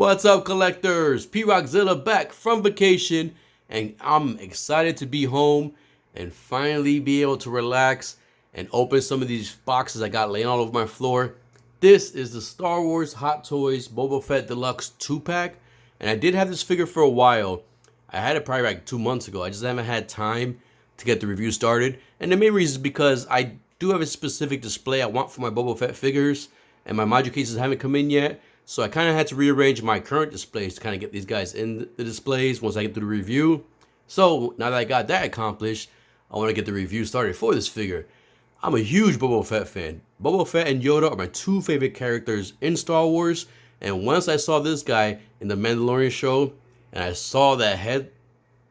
What's up, collectors? P-Rockzilla back from vacation, and I'm excited to be home and finally be able to relax and open some of these boxes I got laying all over my floor. This is the Star Wars Hot Toys Boba Fett Deluxe 2-pack, and I did have this figure for a while. I had it probably like 2 months ago. I just haven't had time to get the review started, and the main reason is because I do have a specific display I want for my Boba Fett figures, and my module cases haven't come in yet. So I kind of had to rearrange my current displays to kind of get these guys in the displays once I get through the review. So now that I got that accomplished, I want to get the review started for this figure. I'm a huge Boba Fett fan. Boba Fett and Yoda are my two favorite characters in Star Wars. And once I saw this guy in the Mandalorian show, and I saw that head,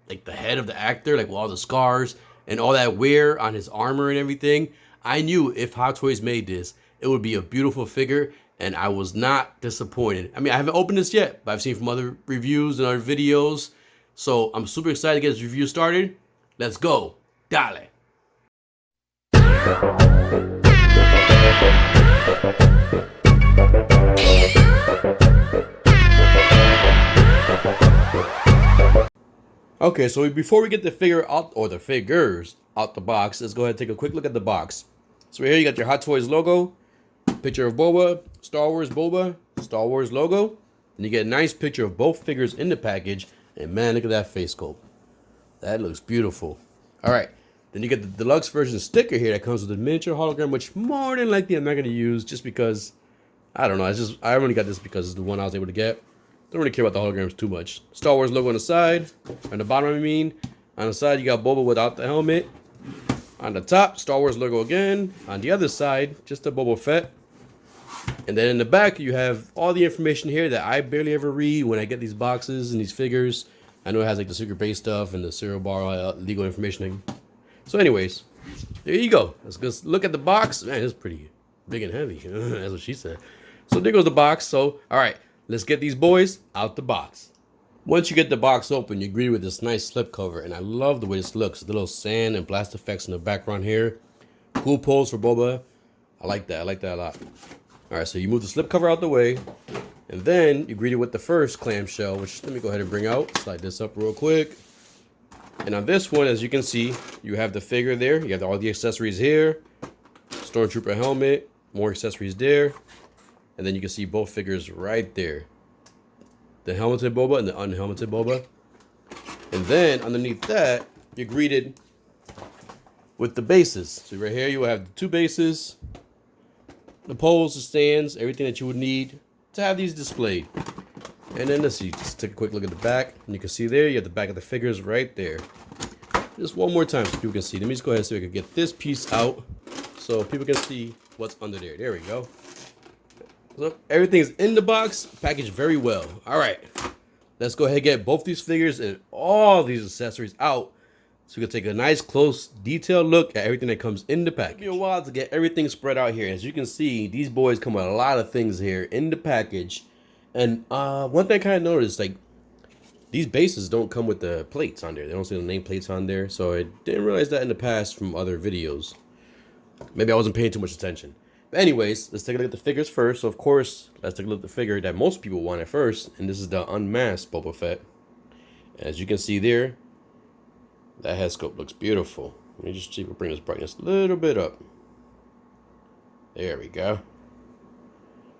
like the head of the actor, like with all the scars and all that wear on his armor and everything, I knew if Hot Toys made this, it would be a beautiful figure. And I was not disappointed. I mean, I haven't opened this yet, but I've seen from other reviews and other videos. So I'm super excited to get this review started. Let's go. Dale. Okay, so before we get the figure out, or the figures out the box, let's go ahead and take a quick look at the box. So right here you got your Hot Toys logo. Picture of Boba, Star Wars Boba, Star Wars logo, and you get a nice picture of both figures in the package. And man, look at that face sculpt. That looks beautiful. All right, then you get the deluxe version sticker here that comes with a miniature hologram, which more than likely I'm not going to use just because, I don't know, I only got this because it's the one I was able to get. Don't really care about the holograms too much. Star Wars logo on the side, on the bottom I mean. On the side you got Boba without the helmet. On the top, Star Wars logo again. On the other side, just a Boba Fett. And then in the back, you have all the information here that I barely ever read when I get these boxes and these figures. I know it has like the secret base stuff and the serial bar legal information. So anyways, there you go. Let's just look at the box. Man, it's pretty big and heavy. That's what she said. So there goes the box. So, all right, let's get these boys out the box. Once you get the box open, you're greeted with this nice slipcover. And I love the way this looks. The little sand and blast effects in the background here. Cool pose for Boba. I like that. I like that a lot. All right, so you move the slipcover out the way, and then you greet it with the first clamshell, which let me go ahead and bring out. Slide this up real quick. And on this one, as you can see, you have the figure there. You have all the accessories here. Stormtrooper helmet, more accessories there. And then you can see both figures right there. The helmeted Boba and the unhelmeted Boba. And then underneath that, you're greeted with the bases. So right here, you have the two bases. The poles, the stands, everything that you would need to have these displayed. And then let's see, just take a quick look at the back. And you can see there, you have the back of the figures right there. Just one more time so people can see. Let me just go ahead and see if I can get this piece out so people can see what's under there. There we go. So everything's in the box, packaged very well. All right, let's go ahead and get both these figures and all these accessories out, so we can take a nice, close, detailed look at everything that comes in the package. It'll be a while to get everything spread out here. As you can see, these boys come with a lot of things here in the package. And one thing I kind of noticed, like, these bases don't come with the plates on there. They don't see the name plates on there. So I didn't realize that in the past from other videos. Maybe I wasn't paying too much attention. But anyways, let's take a look at the figures first. So, of course, let's take a look at the figure that most people want at first. And this is the unmasked Boba Fett. As you can see there, that head sculpt looks beautiful. Let me just see if we bring this brightness a little bit up. There we go.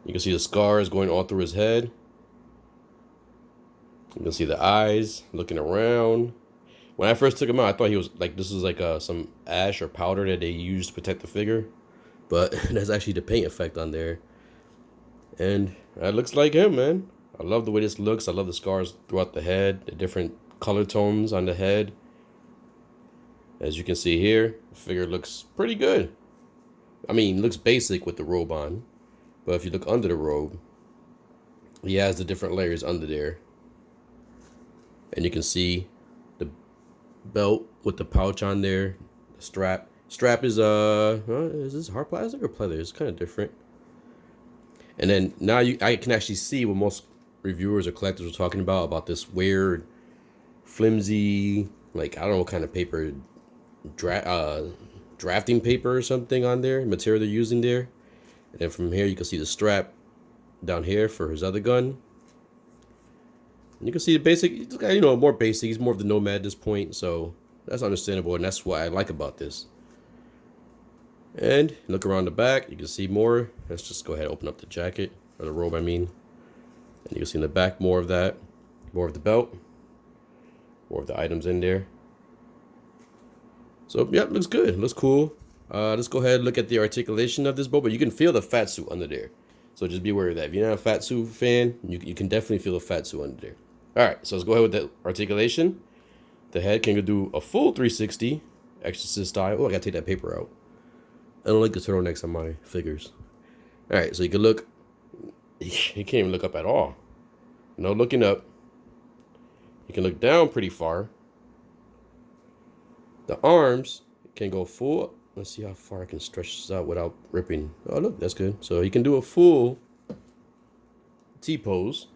You can see the scars going all through his head. You can see the eyes looking around. When I first took him out, I thought he was like, this was like some ash or powder that they used to protect the figure. But that's actually the paint effect on there. And that looks like him, man. I love the way this looks. I love the scars throughout the head, the different color tones on the head. As you can see here, the figure looks pretty good. I mean, looks basic with the robe on. But if you look under the robe, he has the different layers under there. And you can see the belt with the pouch on there. The strap. Strap is, is this hard plastic or pleather? It's kind of different. And then now I can actually see what most reviewers or collectors were talking about this weird, flimsy, like, I don't know what kind of paper, drafting paper or something on there, material they're using there. And then from here you can see the strap down here for his other gun. You can see the basic, this guy, you know, more basic. He's more of the nomad at this point, so that's understandable, and that's what I like about this. And look around the back, you can see more. Let's just go ahead and open up the jacket, or the robe, I mean. And you can see in the back more of that, more of the belt, more of the items in there. So, yeah, looks good, looks cool. Let's go ahead and look at the articulation of this Boba. You can feel the fat suit under there. So just be aware of that. If you're not a fat suit fan, you can definitely feel the fat suit under there. All right, so let's go ahead with the articulation. The head can do a full 360, exorcist style. Oh, I gotta take that paper out. I don't like the turtlenecks on my figures. All right, so you can look. You can't even look up at all. No looking up. You can look down pretty far. The arms can go full. Let's see how far I can stretch this out without ripping. Oh, look, that's good. So you can do a full T-pose.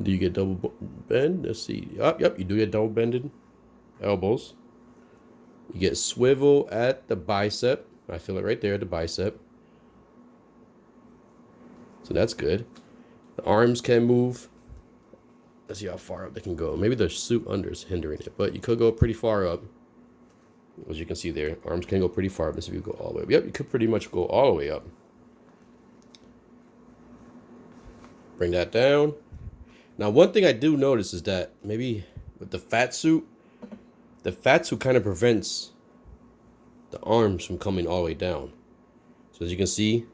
Do you get double bend? Let's see. Yep, you do get double bended elbows. You get swivel at the bicep. I feel it right there at the bicep. So that's good. The arms can move. Let's see how far up they can go. Maybe the suit under is hindering it, but you could go pretty far up. As you can see there, arms can go pretty far up. Let's see if you go all the way up. Yep, you could pretty much go all the way up. Bring that down. Now, one thing I do notice is that maybe with the fat suit kind of prevents the arms from coming all the way down. So as you can see,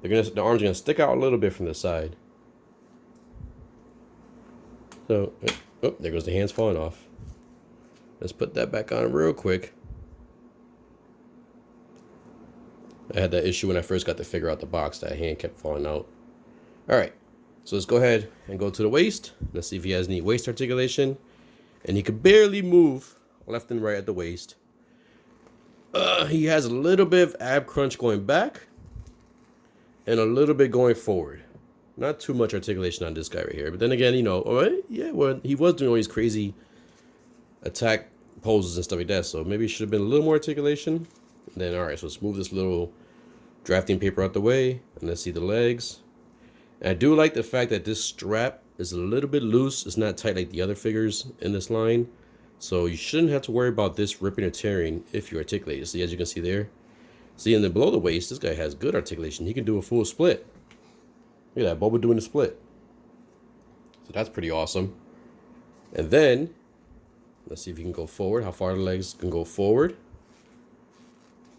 the arms are gonna stick out a little bit from the side. So, oh, there goes the hands falling off. Let's put that back on real quick. I had that issue when I first got the figure out the box. That hand kept falling out. All right, so let's go ahead and go to the waist. Let's see if he has any waist articulation. And he could barely move left and right at the waist. He has a little bit of ab crunch going back and a little bit going forward. Not too much articulation on this guy right here. But then again, you know, all right, yeah, well, he was doing all these crazy attack poses and stuff like that. So maybe it should have been a little more articulation. And then, all right, so let's move this little drafting paper out the way. And let's see the legs. And I do like the fact that this strap is a little bit loose. It's not tight like the other figures in this line. So you shouldn't have to worry about this ripping or tearing if you articulate it. See, as you can see there. See, and then below the waist, this guy has good articulation. He can do a full split. Look at that, Boba doing a split. So that's pretty awesome. And then, let's see if he can go forward. How far the legs can go forward.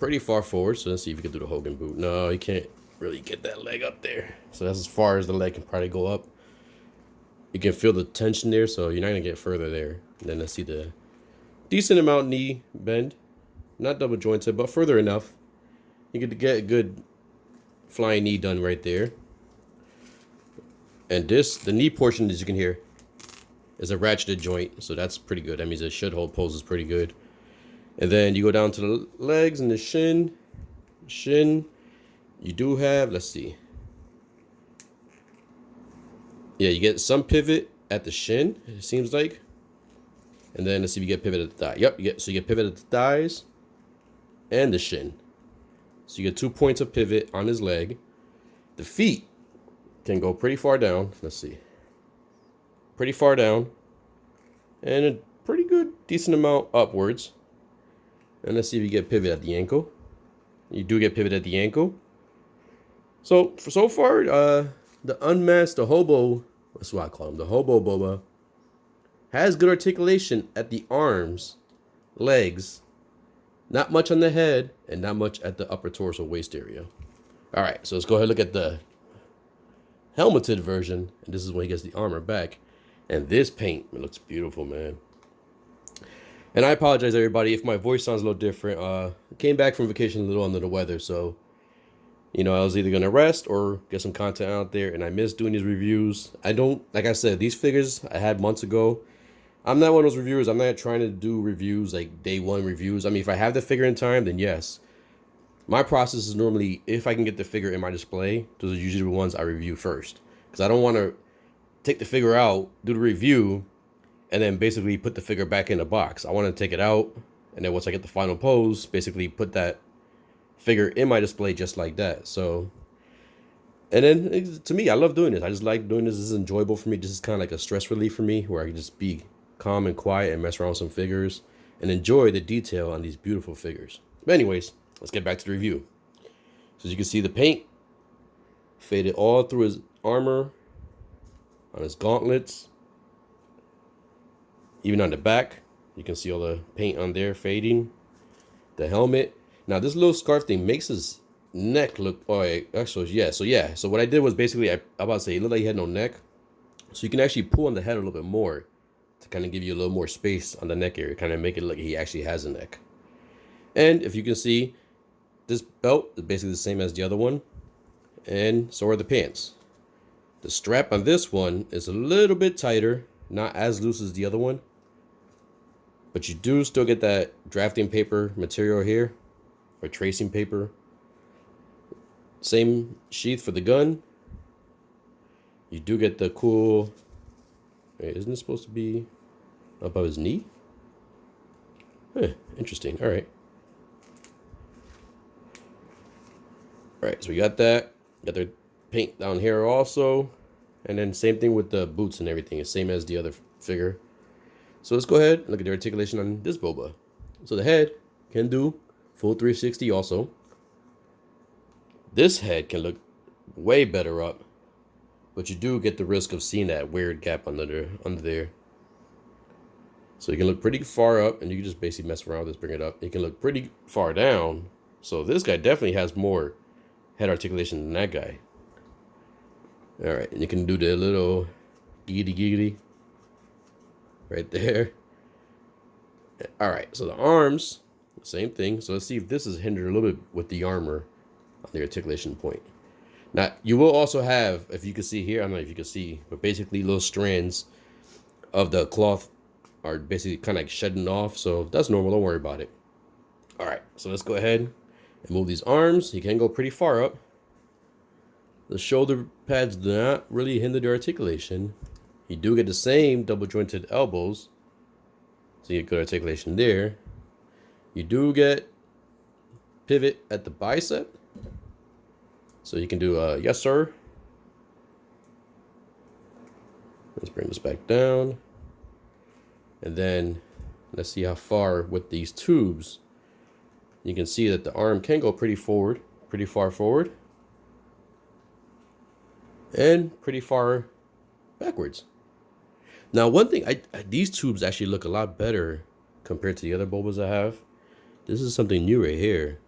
Pretty far forward. So let's see if he can do the Hogan boot. No, he can't really get that leg up there. So that's as far as the leg can probably go up. You can feel the tension there, so you're not going to get further there. And then let's see the decent amount knee bend. Not double jointed, but further enough. You get to get a good flying knee done right there. And this, the knee portion, as you can hear, is a ratcheted joint. So that's pretty good. That means the should hold pose is pretty good. And then you go down to the legs and the shin. Shin, you do have, let's see. Yeah, you get some pivot at the shin, it seems like. And then let's see if you get pivot at the thigh. Yep, you get pivot at the thighs and the shin. So you get 2 points of pivot on his leg. The feet can go pretty far down. Let's see. Pretty far down. And a pretty good, decent amount upwards. And let's see if you get pivot at the ankle. You do get pivot at the ankle. So far, the unmasked, the hobo, that's what I call him, the hobo Boba, has good articulation at the arms, legs, not much on the head, and not much at the upper torso waist area. All right, so let's go ahead and look at the helmeted version, and this is when he gets the armor back. And this paint, it looks beautiful, man. And I apologize, everybody, if my voice sounds a little different. I came back from vacation a little under the weather, so you know, I was either going to rest or get some content out there, and I miss doing these reviews. I don't, like I said, these figures I had months ago. I'm not one of those reviewers. I'm not trying to do reviews like day one reviews. I mean, if I have the figure in time, then yes. My process is normally, if I can get the figure in my display, those are usually the ones I review first. Because I don't want to take the figure out, do the review, and then basically put the figure back in the box. I want to take it out, and then once I get the final pose, basically put that figure in my display just like that. So And then to me, I love doing this. I just like doing this. This is enjoyable for me. This is kind of like a stress relief for me, where I can just be calm and quiet and mess around with some figures and enjoy the detail on these beautiful figures. But anyways, let's get back to the review. So as you can see, the paint faded all through his armor, on his gauntlets, even on the back. You can see all the paint on there fading. The helmet. Now this little scarf thing makes his neck look, oh actually, yeah, so what I did was basically, I'm about to say, it looked like he had no neck, so you can actually pull on the head a little bit more to kind of give you a little more space on the neck area, kind of make it look like he actually has a neck. And if you can see, this belt is basically the same as the other one, and so are the pants. The strap on this one is a little bit tighter, not as loose as the other one, but you do still get that drafting paper material here, or tracing paper. Same sheath for the gun. You do get the cool, wait, isn't it supposed to be above his knee? Interesting. All right. All right, so we got that. Got their paint down here also. And then same thing with the boots and everything. It's same as the other figure. So let's go ahead and look at the articulation on this Boba. So the head can do full 360 also. This head can look way better up, but you do get the risk of seeing that weird gap under there. So you can look pretty far up, and you can just basically mess around with this, bring it up. You can look pretty far down. So this guy definitely has more head articulation than that guy. All right, and you can do the little giggity right there. All right, so the arms, same thing. So let's see if this is hindered a little bit with the armor on the articulation point. Now, you will also have, if you can see here, I don't know if you can see, but basically little strands of the cloth are basically kind of like shedding off. So that's normal. Don't worry about it. All right, so let's go ahead and move these arms. He can go pretty far up. The shoulder pads do not really hinder the articulation. You do get the same double jointed elbows, so you get good articulation there. You do get pivot at the bicep, so you can do a yes sir. Let's bring this back down, and then let's see how far with these tubes. You can see that the arm can go pretty far forward, and pretty far backwards. Now, one thing, these tubes actually look a lot better compared to the other Bobas I have. This is something new right here.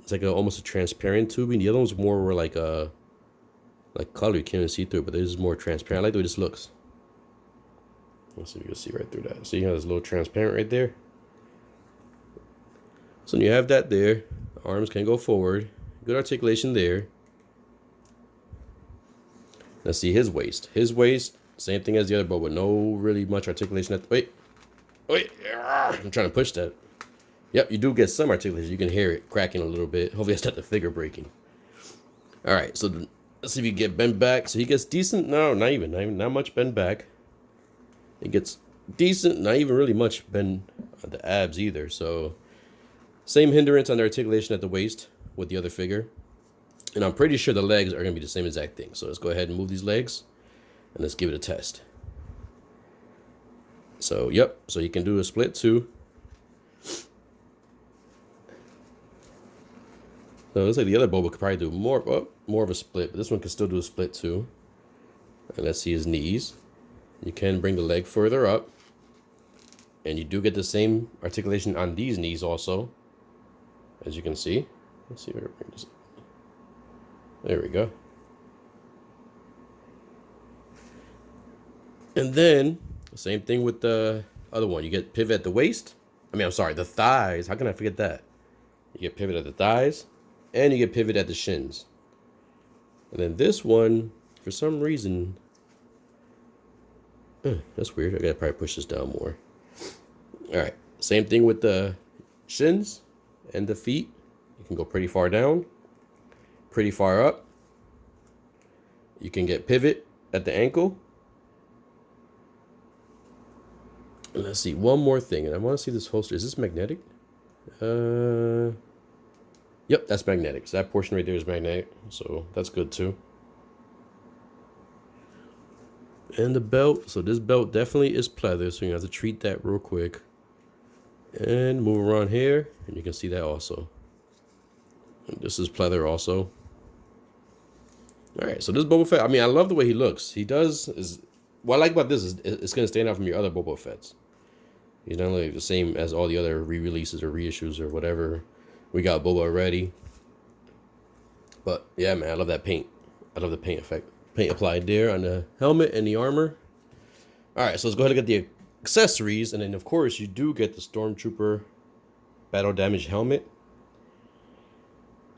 It's like almost a transparent tubing. The other one's more like color. You can't even see through it, but this is more transparent. I like the way this looks. Let's see if you can see right through that. See how it's a little transparent right there? So when you have that there, the arms can go forward. Good articulation there. Let's see his waist. His waist, same thing as the other Boba. No really much articulation at the, wait. I'm trying to push that. Yep, you do get some articulation. You can hear it cracking a little bit. Hopefully that's not the figure breaking. All right, so let's see if you get bent back. So he gets decent. No, not much bend back. It gets decent, not even really much bend on the abs either. So same hindrance on the articulation at the waist with the other figure. And I'm pretty sure the legs are going to be the same exact thing. So let's go ahead and move these legs, and let's give it a test. So, yep. So you can do a split too. So it looks like the other Boba could probably do more of a split, but this one can still do a split too. And let's see his knees. You can bring the leg further up, and you do get the same articulation on these knees also, as you can see. Let's see if I can bring this up. There we go. And then same thing with the other one. You get pivot at the waist. I'm sorry, the thighs. How can I forget that? You get pivot at the thighs, and you get pivot at the shins. And then this one, for some reason, that's weird. I gotta probably push this down more. All right, same thing with the shins and the feet. You can go pretty far down, pretty far up. You can get pivot at the ankle. And let's see, one more thing, and I want to see this holster. Is this magnetic? Yep, that's magnetic. So that portion right there is magnetic, so that's good too. And the belt. So this belt definitely is pleather, so you have to treat that real quick. And move around here, and you can see that also. And this is pleather also. All right, so this Boba Fett, I mean, I love the way he looks. He does, what I like about this is it's going to stand out from your other Boba Fetts. He's not like the same as all the other re-releases or reissues or whatever. We got Boba already. But yeah, man, I love that paint. I love the paint effect. Paint applied there on the helmet and the armor. All right, so let's go ahead and get the accessories. And then, of course, you do get the Stormtrooper battle damage helmet.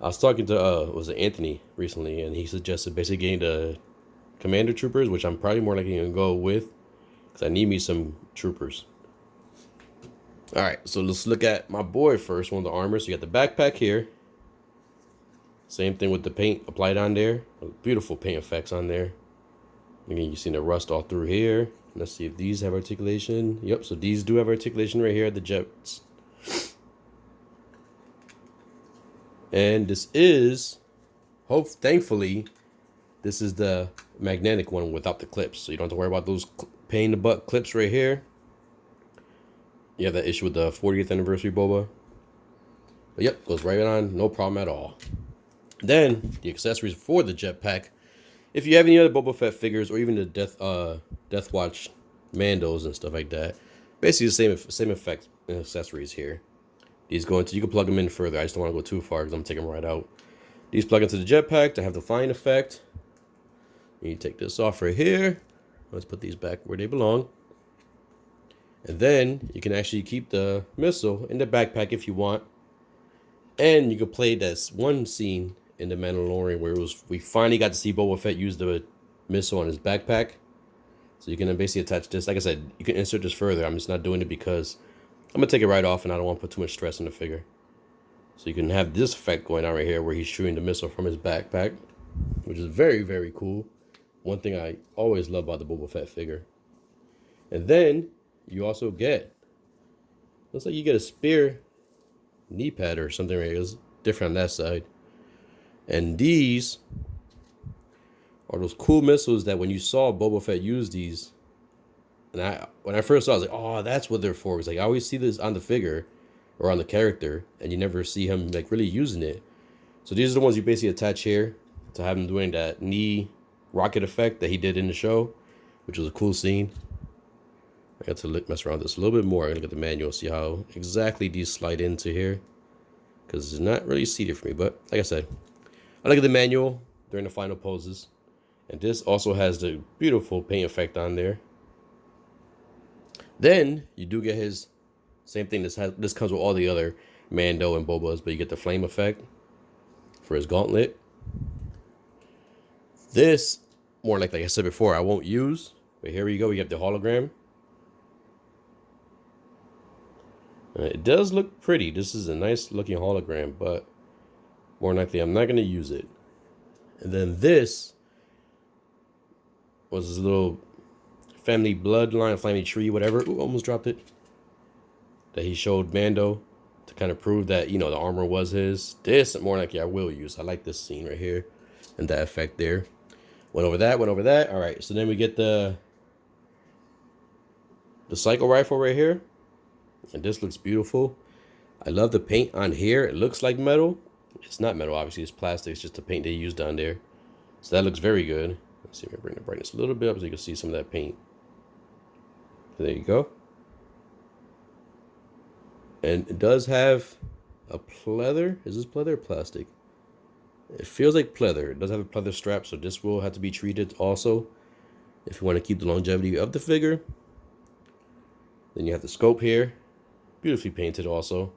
I was talking to was it Anthony recently, and he suggested basically getting the Commander Troopers, which I'm probably more likely gonna go with, because I need me some troopers. All right, so let's look at my boy first. One of the armor. So you got the backpack here. Same thing with the paint applied on there. Beautiful paint effects on there. Again, you see the rust all through here. Let's see if these have articulation. Yep, so these do have articulation right here at the jets. And this is, thankfully, this is the magnetic one without the clips. So you don't have to worry about those pain in the butt clips right here. You have that issue with the 40th anniversary Boba. But yep, goes right on, no problem at all. Then, the accessories for the jetpack. If you have any other Boba Fett figures, or even the Death Watch Mandos and stuff like that, basically the same effect and accessories here. These go into, you can plug them in further. I just don't want to go too far because I'm taking them right out. These plug into the jetpack to have the flying effect. You take this off right here. Let's put these back where they belong. And then you can actually keep the missile in the backpack if you want. And you can play this one scene in the Mandalorian where we finally got to see Boba Fett use the missile on his backpack. So you can basically attach this. Like I said, you can insert this further. I'm just not doing it because I'm going to take it right off and I don't want to put too much stress on the figure. So you can have this effect going on right here where he's shooting the missile from his backpack, which is very, very cool. One thing I always love about the Boba Fett figure. And then you also get, looks like you get a spear knee pad or something right here. It's different on that side. And these are those cool missiles that when you saw Boba Fett use these, and when I first saw it, I was like, oh, that's what they're for. It's like I always see this on the figure or on the character, and you never see him like really using it. So these are the ones you basically attach here to have him doing that knee rocket effect that he did in the show, which was a cool scene. I got to mess around with this a little bit more. I'm gonna get the manual, see how exactly these slide into here, because it's not really seated for me. But like I said, I look at the manual during the final poses, and this also has the beautiful paint effect on there. Then you do get his same thing. This comes with all the other Mando and Bobas, but you get the flame effect for his gauntlet. This, more like I said before, I won't use. But here we go. We have the hologram. It does look pretty. This is a nice looking hologram, but more likely I'm not going to use it. And then this was his little family bloodline, family tree, whatever. Ooh, almost dropped it. That he showed Mando to kind of prove that, you know, the armor was his. This, more likely I will use. I like this scene right here and that effect there. Went over that. All right, so then we get the cycle rifle right here. And this looks beautiful. I love the paint on here. It looks like metal. It's not metal, obviously. It's plastic. It's just the paint they used on there. So that looks very good. Let's see if I bring the brightness a little bit up so you can see some of that paint. There you go. And it does have a pleather. Is this pleather or plastic? It feels like pleather. It does have a pleather strap, so this will have to be treated also if you want to keep the longevity of the figure. Then you have the scope here. Beautifully painted also.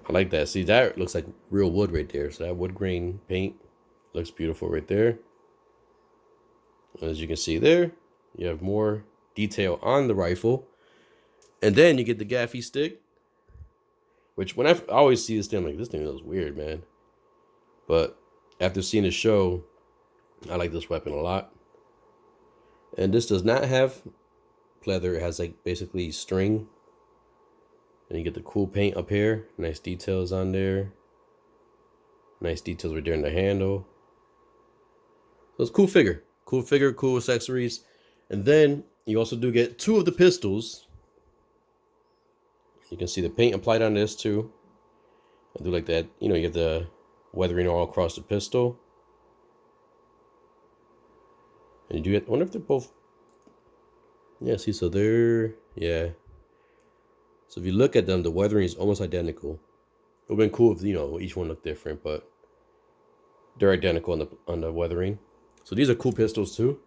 I like that. See, that looks like real wood right there. So that wood grain paint looks beautiful right there. As you can see there, you have more detail on the rifle. And then you get the gaffy stick, which when I always see this thing, I'm like, this thing looks weird, man. But after seeing the show, I like this weapon a lot. And this does not have pleather. It has like basically string. And you get the cool paint up here. Nice details on there. Nice details right there in the handle. So it's a cool figure. Cool figure, cool accessories. And then you also do get 2 of the pistols. You can see the paint applied on this too. I do like that. You know, you get the weathering all across the pistol. And you do get, I wonder if they're both, yeah, see, so they're, yeah. So if you look at them, the weathering is almost identical. It would have been cool if, you know, each one looked different, but they're identical on the weathering. So these are cool pistols too.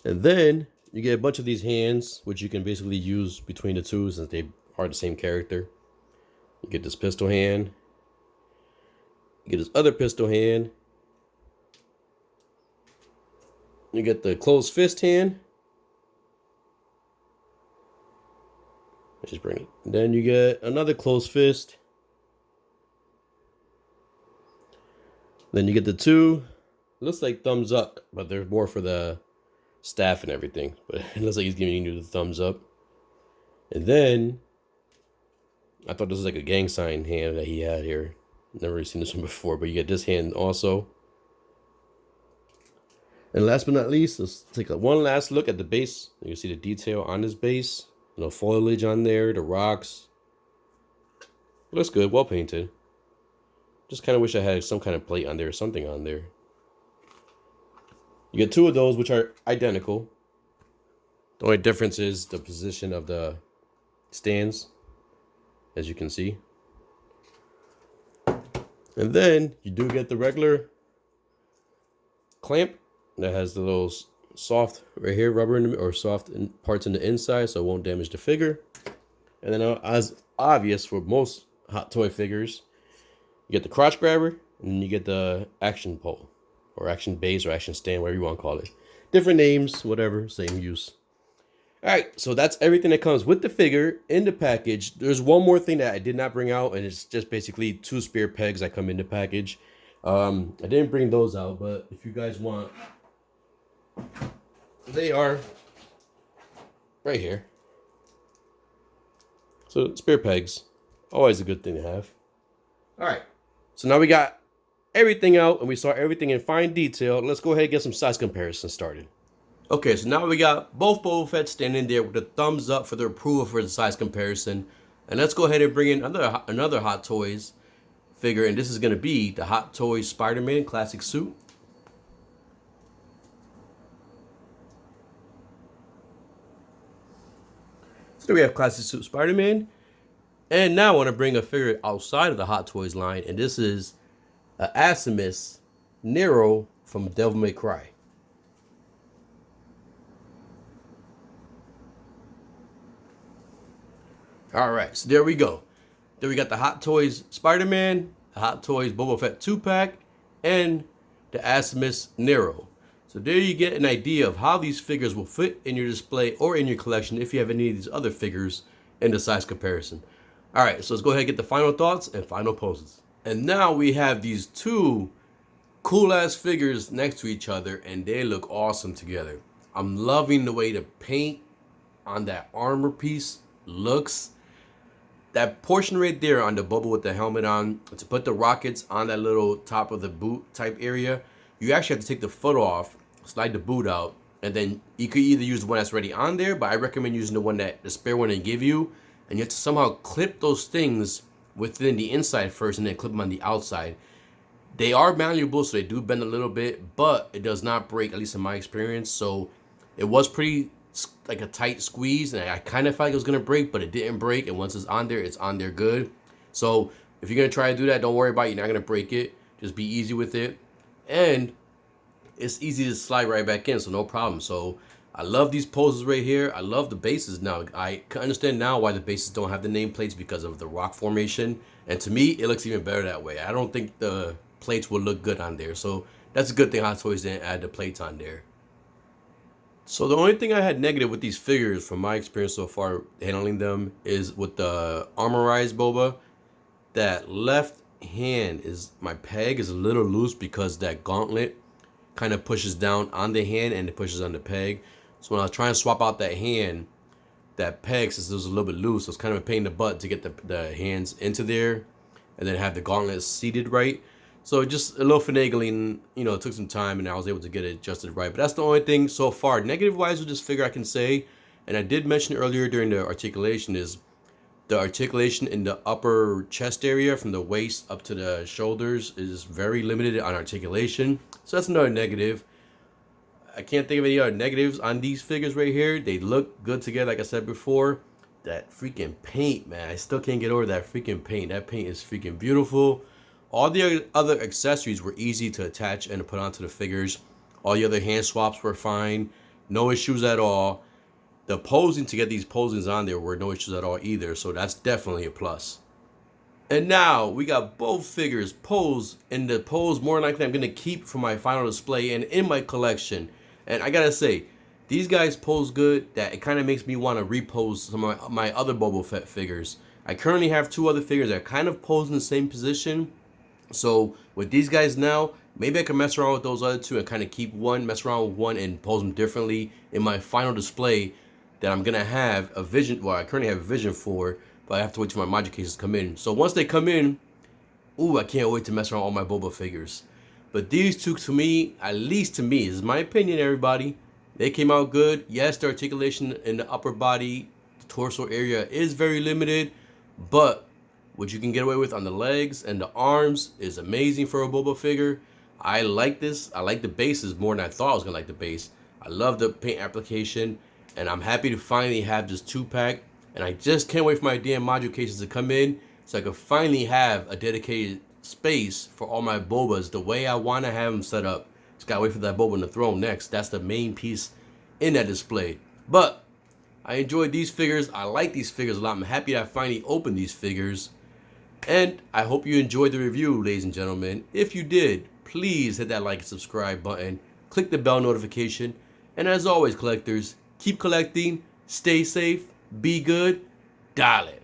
And then you get a bunch of these hands, which you can basically use between the two since they are the same character. You get this pistol hand. You get this other pistol hand. You get the closed fist hand. Let's just bring it. Then you get another closed fist. Then you get the 2. It looks like thumbs up, but they're more for the staff and everything. But it looks like he's giving you the thumbs up. And then I thought this was like a gang sign hand that he had here. Never really seen this one before, but you get this hand also. And last but not least, let's take one last look at the base. You can see the detail on this base. You know, foliage on there, the rocks. It looks good, well painted. Just kind of wish I had some kind of plate on there or something on there. You get 2 of those, which are identical. The only difference is the position of the stands, as you can see. And then you do get the regular clamp that has the little soft right here rubber in the, or soft parts in the inside, so it won't damage the figure. And then as obvious for most Hot Toy figures, you get the crotch grabber and then you get the action pole or action base or action stand, whatever you want to call it. Different names, whatever, same use. All right, so that's everything that comes with the figure in the package. There's one more thing that I did not bring out, and it's just basically 2 spear pegs that come in the package. I didn't bring those out, but if you guys want, they are right here. So spear pegs, always a good thing to have. All right, so now we got everything out and we saw everything in fine detail. Let's go ahead and get some size comparison started. Okay, so now we got both Boba Fett standing there with a thumbs up for their approval for the size comparison. And let's go ahead and bring in another Hot Toys figure, and this is going to be the Hot Toys Spider-Man classic suit. So there we have classic suit Spider-Man. And now I want to bring a figure outside of the Hot Toys line, and this is Asimus Nero from Devil May Cry. All right, so there we go. Then we got the Hot Toys Spider-Man, the Hot Toys Boba Fett 2-pack, and the Asimus Nero. So there you get an idea of how these figures will fit in your display or in your collection if you have any of these other figures in the size comparison. All right, so let's go ahead and get the final thoughts and final poses. And now we have these 2 cool-ass figures next to each other, and they look awesome together. I'm loving the way the paint on that armor piece looks. That portion right there on the Boba with the helmet on, to put the rockets on that little top of the boot type area, you actually have to take the foot off, slide the boot out, and then you could either use the one that's already on there, but I recommend using the spare one they give you, and you have to somehow clip those things within the inside first and then clip them on the outside. They are malleable, so they do bend a little bit, but it does not break, at least in my experience. So it was pretty like a tight squeeze, and I kind of felt like it was gonna break, but it didn't break. And once it's on there good. So if you're gonna try to do that, don't worry about it. You're not gonna break it. Just be easy with it, and it's easy to slide right back in, so no problem. So I love these poses right here. I love the bases now. I can understand now why the bases don't have the nameplates because of the rock formation, and to me it looks even better that way. I don't think the plates would look good on there, so that's a good thing Hot Toys didn't add the plates on there. So the only thing I had negative with these figures from my experience so far handling them is with the armorized Boba. That left hand is, my peg is a little loose because that gauntlet kind of pushes down on the hand and it pushes on the peg. So when I was trying to swap out that hand, that peg, since it was a little bit loose, so it's kind of a pain in the butt to get the hands into there and then have the gauntlet seated right. So just a little finagling, you know, it took some time and I was able to get it adjusted right. But that's the only thing so far. Negative wise with this figure I can say, and I did mention earlier during the articulation, is the articulation in the upper chest area from the waist up to the shoulders is very limited on articulation. So that's another negative. I can't think of any other negatives on these figures right here. They look good together, like I said before. That freaking paint, man. I still can't get over that freaking paint. That paint is freaking beautiful. All the other accessories were easy to attach and to put onto the figures. All the other hand swaps were fine. No issues at all. The posing to get these posings on there were no issues at all either. So that's definitely a plus. And now we got both figures posed in the pose more than likely I'm going to keep for my final display and in my collection. And I got to say, these guys pose good that it kind of makes me want to repose some of my other Boba Fett figures. I currently have 2 other figures that kind of pose in the same position. So with these guys now, maybe I can mess around with those other 2 and kind of keep one, mess around with one and pose them differently in my final display that I'm going to have a vision, well, I currently have a vision for, but I have to wait till my module cases come in. So once they come in, ooh, I can't wait to mess around with all my Boba figures. But these 2, to me, at least to me, this is my opinion, everybody, they came out good. Yes, the articulation in the upper body, the torso area is very limited, but what you can get away with on the legs and the arms is amazing for a Boba figure. I like this. I like the bases more than I thought I was going to like the base. I love the paint application, and I'm happy to finally have this 2-pack. And I just can't wait for my damn module cases to come in so I can finally have a dedicated space for all my Bobas the way I want to have them set up. Just gotta wait for that Boba in the throne next. That's the main piece in that display. But I enjoyed these figures. I like these figures a lot. I'm happy that I finally opened these figures. And I hope you enjoyed the review, ladies and gentlemen. If you did, please hit that like and subscribe button. Click the bell notification. And as always, collectors, keep collecting, stay safe, be good, dale.